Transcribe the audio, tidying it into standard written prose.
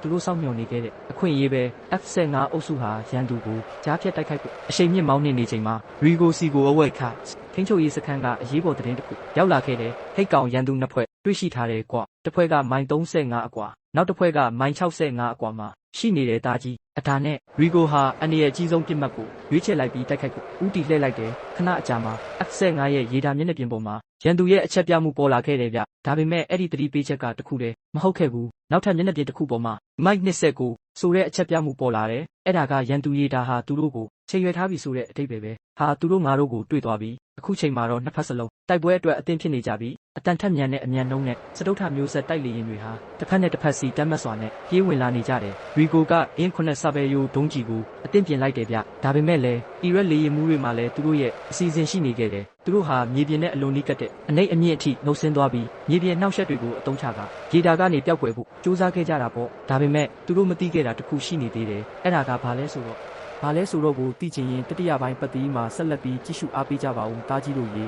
သူတို့စောင့်မျှော်နေခဲ့တဲ့အခွင့်အရေးပဲ F-15 အုပ်စုဟာရန်သူကိုကြားဖြတ်တိုက်ခိုက်ဖို့အရှိန်မြင့်မောင်းနှင်နေချိန်မှာ Rigo Sigo အဝိုက်ခထိန်းချုပ်ရေးစခန်းကအရေးပေါ်သတင်းတစ်ခုရောက်လာခဲ့တဲ့ဟိတ်ကောင်ရန်သူနှစ်ဖွဲ့တွေ့ရှိထားတယ်ကွတစ်ဖွဲ့ကမိုင်35အကွာနောက်တစ်ဖွဲ့ကမိုင်65အကွာမှာရှိနေတဲ့တာကြီးအဒါနဲ့ Rigo ဟာအနေရဲ့အကြီးဆုံးပြစ်မှတ်ကိုရွေးချယ်လိုက်ပြီးတိုက်ခိုက်ဖို့ဦးတည်လှည့်လိုက်တယ်ခဏအကြာမှာ F-15 ရဲ့ရေဒါမျက်နှာပြင်ပေါ်မှာရန်သူရဲ့အချက်ပြမှုပေါ်လာခဲ့တယ်ဗျဒါပေမဲ့အဲ့ဒီသတိပေးချက်ကတခုတည်းမဟုတ်ခဲ့ဘူးနောက်ထပ်မျက်နှာပြင်တစ်ခုပေါ်မှာ Mike 29ဆိုတဲ့အချက်ပြမှုပေါ်လာတယ်အဲ့ဒါကရန်သူရေဒါဟာသူတို့ကိုချိန်ရွယ်ထားပြီဆိုတဲ့အဓိပ္ပာယ်ပဲဟာသူတို့ငါတို့ကိုတွေ့သွားပြီအခုချိန်မှာတော့နှစ်ဖက်စလုံးတိုက်ပွဲအတွက်အသင့်ဖြစ်နေကြပြီအတန်ထက်မြန်တဲ့အမြန်နှုံးနဲ့စတုထမျိုးဆက်တိုက်လေရင်တွေဟာတစ်ဖက်နဲ့တစ်ဖက်စီတမ်းမတ်စွာနဲ့ပြေးဝင်လာနေကြတယ်ရီကိုကအင်း9ဆာဘယ်ယိုဒုံးကြီးကိုအသင့်ပြင်လိုက်တယ်ဗျဒါပေမဲ့လည်းအီရက်လေရင်မှုတွေမှာလည်းသူတို့ရဲ့အစီအစဉ်ရှိနေခဲ့တယ်သူတို့ဟာမြေပြင်နဲ့အလွန်နီးကပ်တဲ့အနှိမ့်အမြင့်အထိနှုတ်ဆင်းသွားပြီးမြေပြင်နှောက်ယှက်တွေကိုအသုံးချကရေဒါကနေပျောက်ကွယ်ဖို့စူးစမ်းခဲ့ကြတာပေါ့ဒါပေမဲ့သူတို့မသိခဲ့တာတခုရှိနေသေးတယ်အဲ့ဒါကဘာလဲဆိုတော့ကိုသိချင်ရင်တတိယပိုင်းပတ်သီးမှာဆက်လက်ပြီးကြည့်ရှုအားပေးကြပါဦးတားကြီးတို့ရေ